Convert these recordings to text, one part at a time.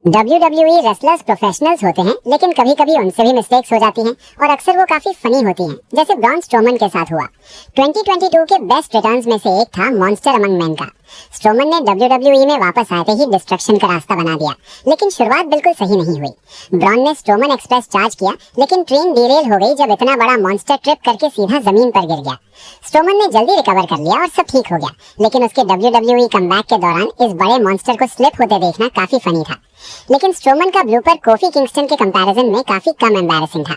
WWE wrestlers professionals होते हैं, लेकिन कभी कभी उनसे भी मिस्टेक्स हो जाती हैं और अक्सर वो काफी फनी होती हैं, जैसे ब्रॉन स्ट्रोमन के साथ हुआ। 2022 के बेस्ट रिटर्न्स में से एक था मॉन्स्टर अमंग मैन का। स्ट्रोमन ने WWE में वापस आते ही डिस्ट्रक्शन का रास्ता बना दिया, लेकिन शुरुआत बिल्कुल सही नहीं हुई। ब्रॉन ने स्ट्रोमन एक्सप्रेस चार्ज किया, लेकिन ट्रेन डिरेल हो गई जब इतना बड़ा मॉन्स्टर ट्रिप करके सीधा जमीन पर गिर गया। स्ट्रोमन ने जल्दी रिकवर कर लिया और सब ठीक हो गया, लेकिन उसके WWE कमबैक के दौरान इस बड़े मॉन्स्टर को स्लिप होते देखना काफी फनी था। लेकिन स्ट्रोमन का ब्लूपर कोफी किंगस्टन के कंपैरिजन में काफी कम एम्बैरेसिंग था।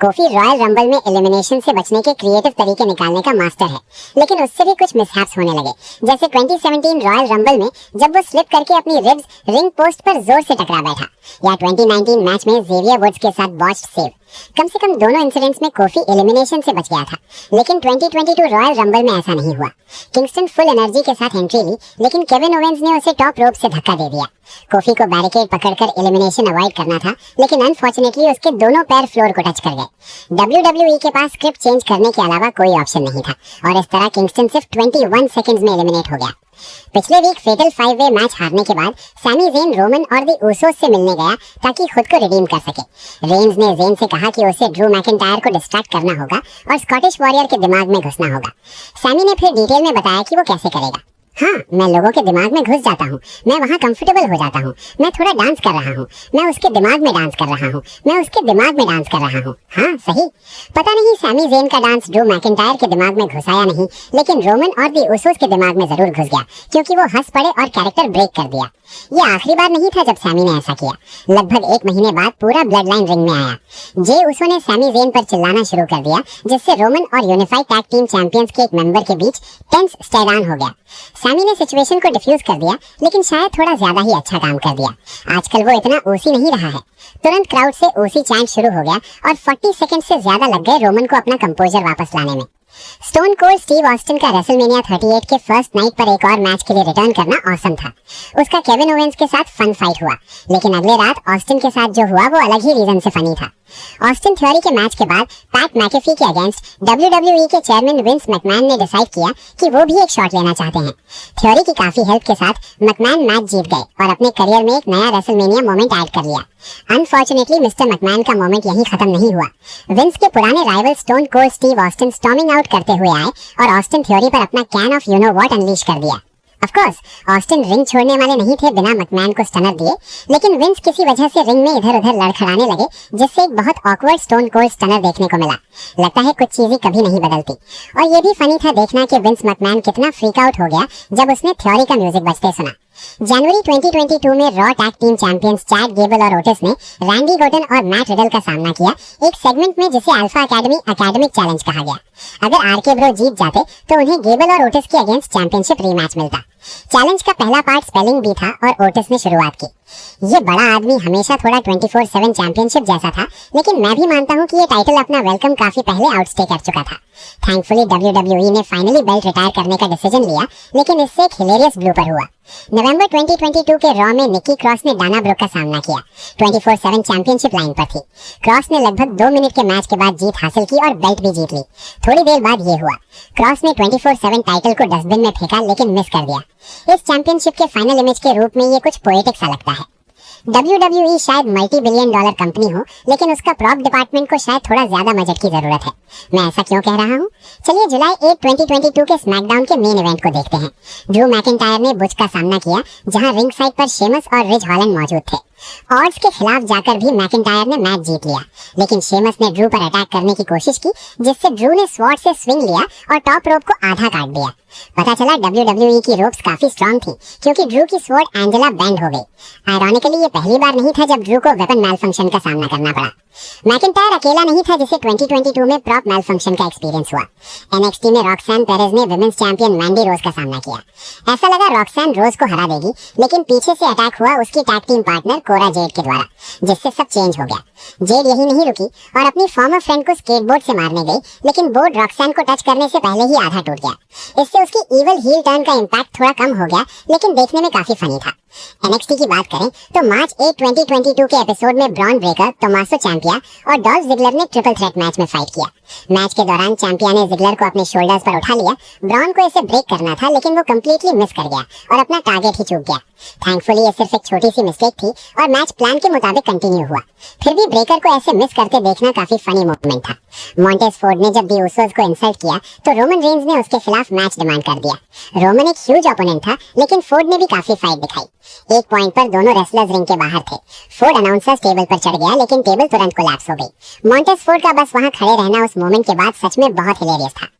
कोफी रॉयल रंबल में एलिमिनेशन से बचने के क्रिएटिव तरीके निकालने का मास्टर है, लेकिन उससे भी कुछ मिसहैप्स होने लगे, जैसे 2017 रॉयल रंबल में जब वो स्लिप करके अपनी रिब्स रिंग पोस्ट पर जोर से टकरा बैठा, या 2019 मैच में जेवियर वुड्स के साथ बॉच्ड सेव। कम से कम दोनों इंसिडेंट्स में कोफी एलिमिनेशन से बच गया था, लेकिन 2022 रॉयल रंबल में ऐसा नहीं हुआ। किंगस्टन फुल एनर्जी के साथ एंट्री ली, लेकिन केविन ओवेंस ने उसे टॉप रोप से धक्का दे दिया। कोफी को बैरिकेड पकड़कर एलिमिनेशन अवॉइड करना था, लेकिन अनफॉर्चुनेटली उसके दोनों पैर फ्लोर को टच कर गए। WWE के पास स्क्रिप्ट चेंज करने के अलावा कोई ऑप्शन नहीं था, और इस तरह किंगस्टन सिर्फ 21 सेकंड्स में एलिमिनेट हो गया। पिछले वीक फेटल 5-वे मैच हारने के बाद सैमी ज़ेन रोमन और द उसोस से मिलने गया ताकि खुद को रिडीम कर सके। रेंज ने ज़ेन से कहा कि उसे ड्रू मैकिंटायर को डिस्ट्रैक्ट करना होगा और स्कॉटिश वॉरियर के दिमाग में घुसना होगा। सैमी ने फिर डिटेल में बताया कि वो कैसे करेगा। हाँ, मैं लोगों के दिमाग में घुस जाता हूँ, मैं वहाँ कंफर्टेबल हो जाता हूँ, मैं थोड़ा डांस कर रहा हूँ, मैं उसके दिमाग में डांस कर रहा हूँ, मैं उसके दिमाग में डांस कर रहा हूँ। हाँ सही। पता नहीं सैमी ज़ेन का डांस ड्रू मैकिंटायर के दिमाग में घुसा या नहीं, लेकिन रोमन और दी उसोस के दिमाग में जरूर घुस गया, क्योंकि वो हंस पड़े और कैरेक्टर ब्रेक कर दिया। ये आखिरी बार नहीं था जब सैमी ने ऐसा किया। लगभग 1 महीने बाद पूरा ब्लड लाइन रिंग में आया। जे उसो ने सैमी ज़ेन पर चिल्लाना शुरू कर दिया, जिससे रोमन और यूनिफाइड टैग टीम चैंपियंस के एक मेंबर के बीच टेंस स्टेयर ऑन हो गया। सैमी ने सिचुएशन को डिफ्यूज कर दिया, लेकिन शायद थोड़ा ज्यादा ही अच्छा काम कर दिया। आजकल वो इतना ओसी नहीं रहा है। तुरंत क्राउड से ओसी चैंट शुरू हो गया और 40 सेकंड से ज्यादा लग गए रोमन को अपना कंपोजर वापस लाने में। स्टोन कोल्ड स्टीव ऑस्टिन का रेसलमेनिया 38 के फर्स्ट नाइट पर एक और मैच के लिए रिटर्न करना ऑसम था। उसका केविन ओवेंस के साथ फन फाइट हुआ, लेकिन अगले रात ऑस्टिन के साथ जो हुआ वो अलग ही रीजन से फनी था। ऑस्टिन थ्योरी के मैच के बाद पैट मैकेफी के अगेंस्ट WWE के चेयरमैन विंस मैकमैन ने डिसाइड किया कि वो भी एक शॉट लेना चाहते हैं। थ्योरी की काफी हेल्प के साथ मैकमैन मैच जीत गए और अपने करियर में एक नया रेसलमेनिया मोमेंट ऐड कर लिया। अनफॉर्चुनेटली मिस्टर मैकमैन का मोमेंट यहीं खत्म नहीं हुआ। विंस के पुराने rival stone cold Steve Austin storming out करते हुए आए और ऑस्टिन थ्योरी पर अपना can of you know what unleash कर दिया। ऑफ कोर्स ऑस्टिन रिंग छोड़ने वाले नहीं थे बिना मैकमैन को स्टनर दिए, लेकिन विंस किसी वजह से रिंग में इधर-उधर लड़खड़ाने लगे, जिससे एक बहुत ऑकवर्ड स्टोन कोल्ड स्टनर देखने को मिला। लगता है कुछ चीजें कभी नहीं बदलती। और ये भी फनी था देखना कि विंस मैकमैन कितना फ्रीक आउट हो गया जब उसने थ्योरी का म्यूजिक बजते सुना। जनवरी 2022 में raw tag team champions Chad Gable और ओटिस ने रैंडी गॉर्टन और मैट रिडल का सामना किया एक सेगमेंट में जिसे अल्फा एकेडमी एकेडमिक चैलेंज कहा गया। अगर आरके ब्रो जीत जाते तो उन्हें गेबल और ओटिस के अगेंस्ट चैंपियनशिप रीमैच मिलता। चैलेंज का पहला पार्ट स्पेलिंग भी था और ओटिस ने शुरुआत की। ये बड़ा आदमी हमेशा थोड़ा 24/7 चैंपियनशिप जैसा था, लेकिन मैं भी मानता हूँ कि ये टाइटल अपना वेलकम काफी पहले आउटस्टे कर चुका था। थैंकफुली WWE ने फाइनली बेल्ट रिटायर करने का डिसीजन लिया, लेकिन इससे एक हिलेरियस ब्लूपर हुआ। नवंबर 2022 के रॉ में निकी क्रॉस ने डाना ब्रोक का सामना किया। 24/7 चैंपियनशिप लाइन पर थी। क्रॉस ने लगभग 2 मिनट के मैच के बाद जीत हासिल की और बेल्ट भी जीत ली। थोड़ी देर बाद ये हुआ, क्रॉस ने 24/7 टाइटल को डस्टबिन में फेंका, लेकिन मिस कर दिया। इस चैंपियनशिप के फाइनल इमेज के रूप में ये कुछ पोएटिक सा लगता है। WWE शायद मल्टी-बिलियन डॉलर कंपनी हो, लेकिन उसका प्रॉप डिपार्टमेंट को शायद थोड़ा ज्यादा बजट की जरूरत है। मैं ऐसा क्यों कह रहा हूँ? चलिए जुलाई 8, 2022 के स्मैकडाउन के मेन इवेंट को देखते हैं। ड्रू मैकिंटायर ने बुच का सामना किया, जहां रिंग साइड पर शेमस और रिज हॉलैंड मौजूद थे। ऑड्स के खिलाफ जाकर भी मैकिंटायर ने मैच जीत लिया, लेकिन शेमस ने ड्रू पर अटैक करने की कोशिश की, जिससे ड्रू ने स्वॉर्ड से स्विंग लिया और टॉप रोप को आधा काट दिया। पता चला WWE की रोप्स काफी स्ट्रांग थी, क्योंकि ड्रू की स्वॉर्ड एंजेला बेंड हो गई। आयरॉनिकली ये पहली बार नहीं था जब ड्रू को वेपन मैलफंक्शन का सामना करना पड़ा। मैकिंटायर अकेला नहीं था जिसे 2022 में प्रॉप मैलफंक्शन का एक्सपीरियंस हुआ। NXT में रॉक्सैन पेरेज ने विमेंस चैंपियन मैंडी रोज का सामना किया। ऐसा लगा रॉक्सैन रोज को हरा देगी, लेकिन पीछे से अटैक हुआ उसकी tag team partner Cora Jade के द्वारा, जिससे सब चेंज हो गया। जेड यही नहीं रुकी और अपनी फॉर्मर फ्रेंड को स्केटबोर्ड से मारने गई, लेकिन बोर्ड रॉक्सैन को टच करने से पहले ही आधा टूट गया। इससे उसकी इविल हील टर्न का इम्पैक्ट थोड़ा कम हो गया, लेकिन देखने में काफी फनी था। NXT की बात करें तो मार्च 8 2022 के एपिसोड में ब्रॉन ब्रेकर, टोमासो चैंपिया और डॉल्फ जिगलर ने ट्रिपल थ्रेट मैच में फाइट किया। मैच के दौरान चैंपिया ने जिगलर को अपने शोल्डर्स पर उठा लिया। ब्रॉन को इसे ब्रेक करना था लेकिन वो कंप्लीटली मिस कर गया और अपना टारगेट ही चूक गया। थैंकफुली ये सिर्फ एक छोटी सी मिस्टेक थी और मैच प्लान के मुताबिक कंटिन्यू हुआ। फिर भी ब्रेकर को ऐसे मिस करते देखना काफी फनी मोमेंट था। मॉन्टेज फोर्ड ने जब दी उसोस को इंसल्ट किया तो रोमन रेंज ने उसके खिलाफ मैच डिमांड कर दिया। रोमन एक ह्यूज ओपोनेंट था लेकिन फोर्ड ने भी काफी फाइट दिखाई। एक पॉइंट पर दोनों रेसलर्स रिंग के बाहर थे। फोर्ड अनाउंसर्स टेबल पर चढ़ गया लेकिन टेबल तुरंत कोलैप्स हो गई। मॉन्टेज फोर्ड का बस वहां खड़े रहना उस मोमेंट के बाद सच में बहुत हिलेरियस था।